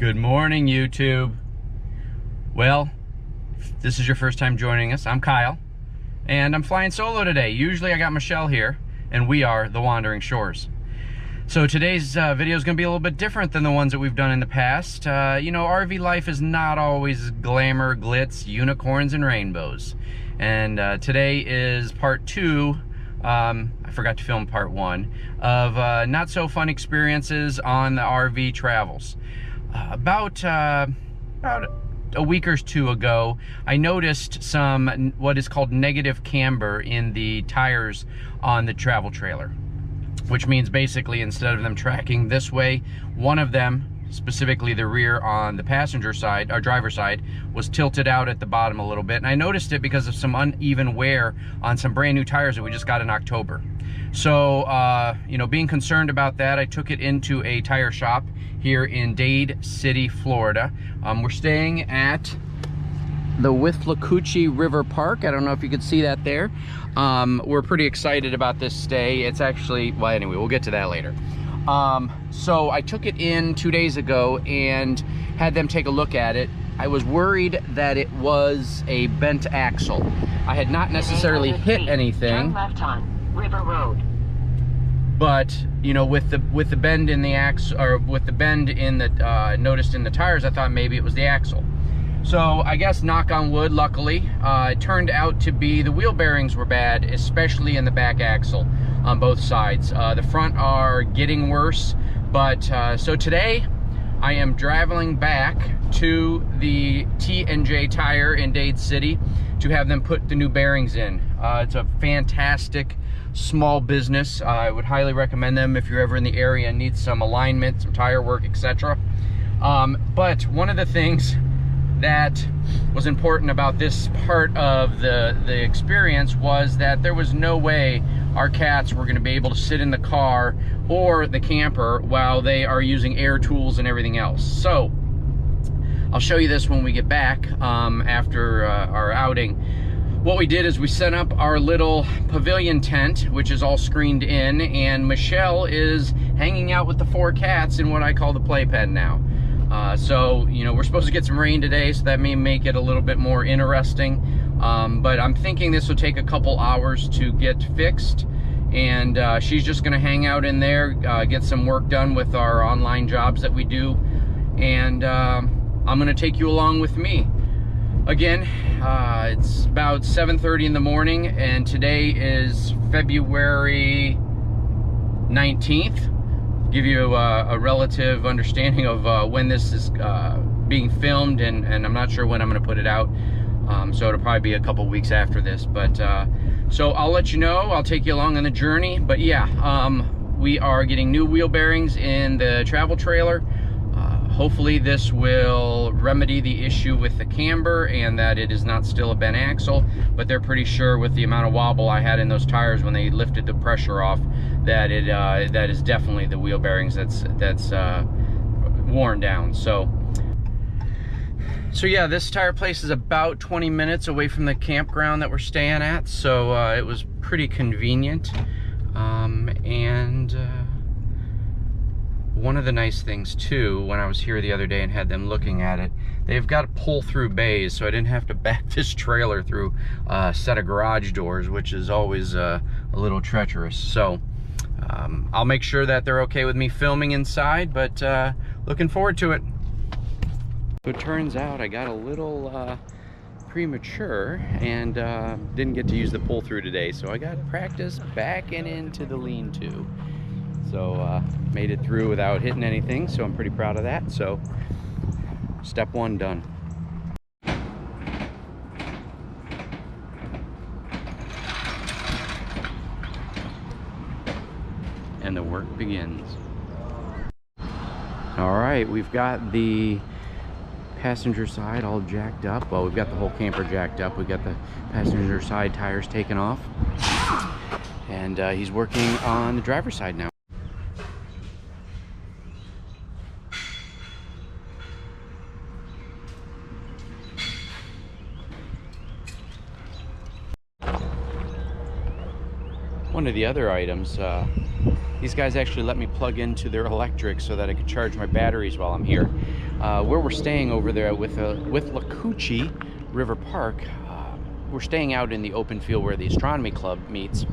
Good morning, YouTube. Well, if this is your first time joining us, I'm Kyle, and I'm flying solo today. Usually I got Michelle here, and we are the Wandering Shores. So today's video is going to be a little bit different than the ones that we've done in the past. You know, RV life is not always glamour, glitz, unicorns, and rainbows. And today is part 2. I forgot to film part 1 of not so fun experiences on the RV travels. About a week or two ago, I noticed some what is called negative camber in the tires on the travel trailer, which means basically instead of them tracking this way, one of them, specifically the rear on the passenger side, or driver's side, was tilted out at the bottom a little bit. And I noticed it because of some uneven wear on some brand new tires that we just got in October. So, you know, being concerned about that, I took it into a tire shop here in Dade City, Florida. We're staying at the Withlacoochee River Park. I don't know if you could see that there. We're pretty excited about this stay. It's actually, well, anyway, we'll get to that later. So I took it in 2 days ago and had them take a look at it. I was worried that it was a bent axle. I had not necessarily hit anything. Turn left on River Road. But you know, with the bend in the axle, or with the bend in the noticed in the tires, I thought maybe it was the axle. So I guess, knock on wood, luckily, it turned out to be the wheel bearings were bad, especially in the back axle on both sides. The front are getting worse, but so today I am traveling back to the T&J Tire in Dade City to have them put the new bearings in. It's a fantastic small business. I would highly recommend them if you're ever in the area and need some alignment, some tire work, etc. But one of the things that was important about this part of the experience was that there was no way our cats were going to be able to sit in the car or the camper while they are using air tools and everything else. So I'll show you this when we get back after our outing. What we did is we set up our little pavilion tent, which is all screened in, and Michelle is hanging out with the 4 cats in what I call the playpen now. So, you know, we're supposed to get some rain today, so that may make it a little bit more interesting. But I'm thinking this will take a couple hours to get fixed, and she's just going to hang out in there, get some work done with our online jobs that we do, and I'm going to take you along with me. Again, it's about 7:30 in the morning, and today is February 19th. Give you a relative understanding of when this is being filmed, and I'm not sure when I'm going to put it out, so it'll probably be a couple weeks after this. But so I'll let you know. I'll take you along on the journey. But yeah, we are getting new wheel bearings in the travel trailer. Hopefully this will remedy the issue with the camber and that it is not still a bent axle, but they're pretty sure with the amount of wobble I had in those tires when they lifted the pressure off that it that is definitely the wheel bearings that's worn down. So yeah, this tire place is about 20 minutes away from the campground that we're staying at, so it was pretty convenient. One of the nice things too, when I was here the other day and had them looking at it, they've got pull-through bays, so I didn't have to back this trailer through a set of garage doors, which is always a little treacherous. So I'll make sure that they're okay with me filming inside, but looking forward to it. So it turns out I got a little premature and didn't get to use the pull-through today, so I got practice backing into the lean-to. So made it through without hitting anything, so I'm pretty proud of that. So step 1 done. And the work begins. All right, we've got the passenger side all jacked up. Well, we've got the whole camper jacked up. We've got the passenger side tires taken off. And he's working on the driver's side now. One of the other items, these guys actually let me plug into their electric so that I could charge my batteries while I'm here. where we're staying over there with Lakuchi River Park, we're staying out in the open field where the astronomy club meets,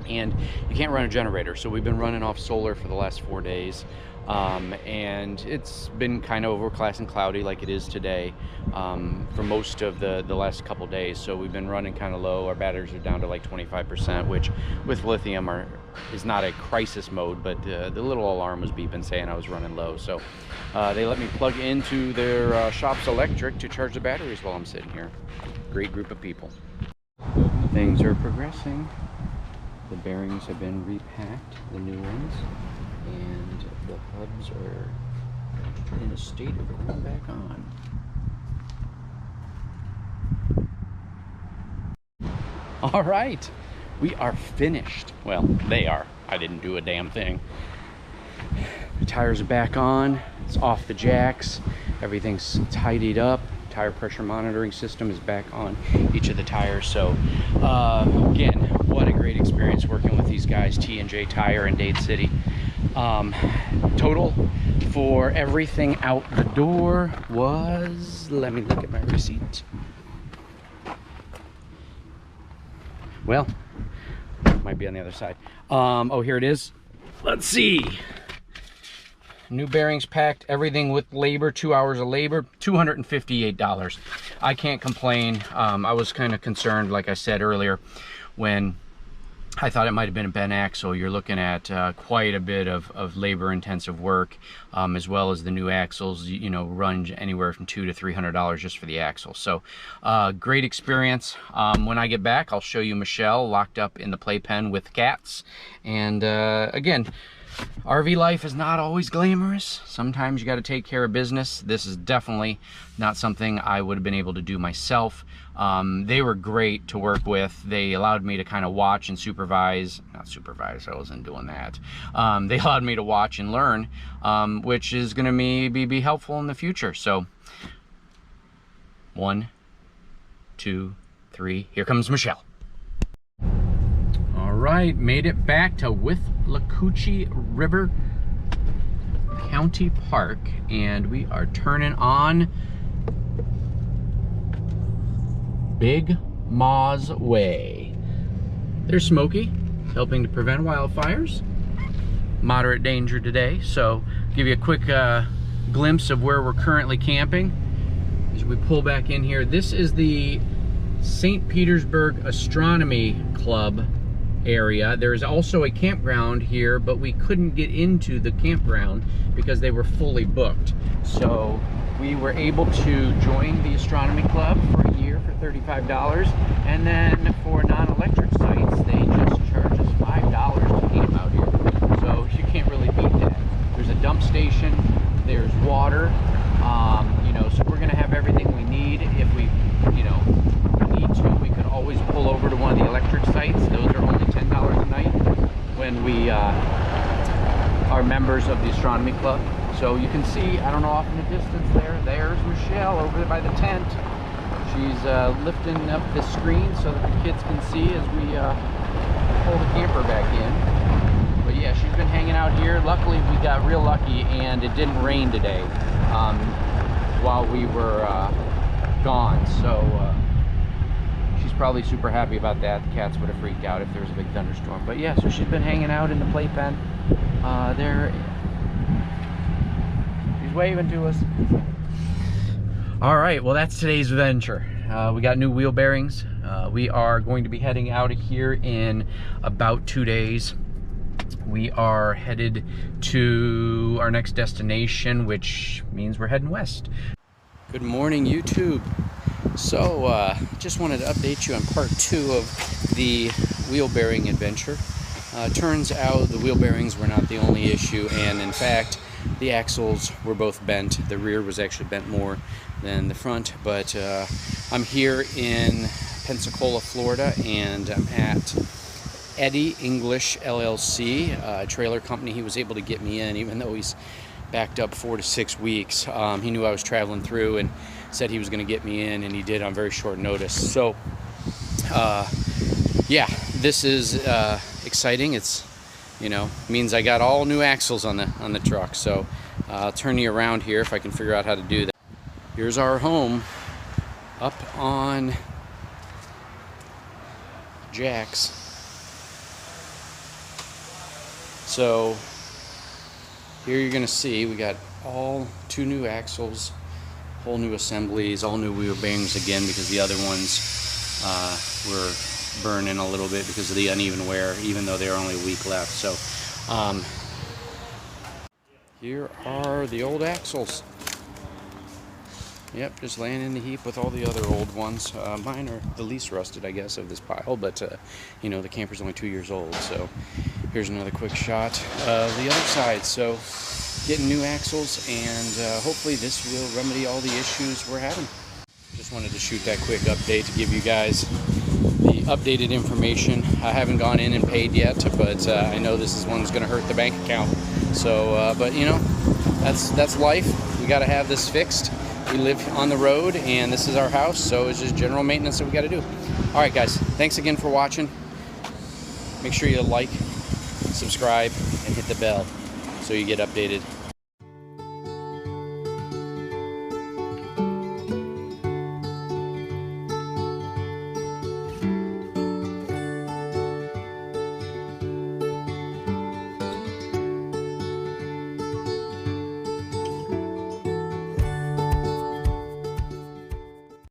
and you can't run a generator, so we've been running off solar for the last 4 days. And it's been kind of overcast and cloudy like it is today for most of the last couple days. So we've been running kind of low. Our batteries are down to like 25%, which with lithium is not a crisis mode, but the little alarm was beeping saying I was running low. So they let me plug into their shop's electric to charge the batteries while I'm sitting here. Great group of people. Things are progressing. The bearings have been repacked, the new ones, and the hubs are in a state of going back on. All right, we are finished. Well, they are. I didn't do a damn thing. The tires are back on. It's off the jacks. Everything's tidied up. Tire pressure monitoring system is back on each of the tires. So again, what a great experience working with these guys, T&J Tire in Dade City. Total for everything out the door was, let me look at my receipt. Well, might be on the other side. Oh, here it is. Let's see. New bearings packed, everything with labor, 2 hours of labor, $258. I can't complain. I was kind of concerned, like I said earlier, when I thought it might have been a bent axle. You're looking at quite a bit of labor-intensive work, as well as the new axles, you know, run anywhere from $200 to $300 just for the axle. So, great experience. When I get back, I'll show you Michelle locked up in the playpen with cats. And again, RV life is not always glamorous. Sometimes you got to take care of business. This is definitely not something I would have been able to do myself. They were great to work with. They allowed me to kind of watch and supervise. Not supervise, I wasn't doing that. They allowed me to watch and learn, which is going to maybe be helpful in the future. So, 1, 2, 3, here comes Michelle. All right, made it back to with Lakuchi River County Park, and we are turning on Big Ma's Way. There's Smokey, helping to prevent wildfires. Moderate danger today, so give you a quick glimpse of where we're currently camping. As we pull back in here, this is the St. Petersburg Astronomy Club area. There is also a campground here, but we couldn't get into the campground because they were fully booked. So we were able to join the astronomy club for a year for $35, and then for non-electric sites they just charge us $5 to camp out here. So you can't really beat that. There's a dump station, there's water, you know, so we're gonna have everything we need. If we, you know, need to, we could always pull over to one of the electric sites. Those are only $10 a night when we are members of the astronomy club. So you can see, I don't know, off in the distance there's Michelle over there by the tent. She's lifting up the screen so that the kids can see as we pull the camper back in. But yeah, she's been hanging out here. Luckily, we got real lucky and it didn't rain today while we were gone. So she's probably super happy about that. The cats would have freaked out if there was a big thunderstorm. But yeah, so she's been hanging out in the playpen. There, she's waving to us. All right, well, that's today's adventure. We got new wheel bearings. We are going to be heading out of here in about 2 days. We are headed to our next destination, which means we're heading west. Good morning, YouTube. So, just wanted to update you on part 2 of the wheel bearing adventure. Turns out the wheel bearings were not the only issue, and in fact, the axles were both bent. The rear was actually bent more than the front, but I'm here in Pensacola, Florida, and I'm at Eddie English LLC, a trailer company. He was able to get me in, even though he's backed up 4 to 6 weeks. He knew I was traveling through and said he was going to get me in, and he did on very short notice. So, yeah, this is exciting. It's, you know, means I got all new axles on the truck. So I'll turn you around here if I can figure out how to do that. Here's our home up on jacks. So here you're gonna see we got all 2 new axles, whole new assemblies, all new wheel bearings again because the other ones were burning a little bit because of the uneven wear, even though they're only a week left. So here are the old axles. Yep, just laying in the heap with all the other old ones. Mine are the least rusted, I guess, of this pile, but you know, the camper's only 2 years old. So here's another quick shot of the other side. So getting new axles, and hopefully this will remedy all the issues we're having. Just wanted to shoot that quick update to give you guys the updated information. I haven't gone in and paid yet, but I know this is one that's going to hurt the bank account. So, but you know, that's life. We got to have this fixed. We live on the road, and this is our house, so it's just general maintenance that we got to do. All right, guys, thanks again for watching. Make sure you like, subscribe, and hit the bell so you get updated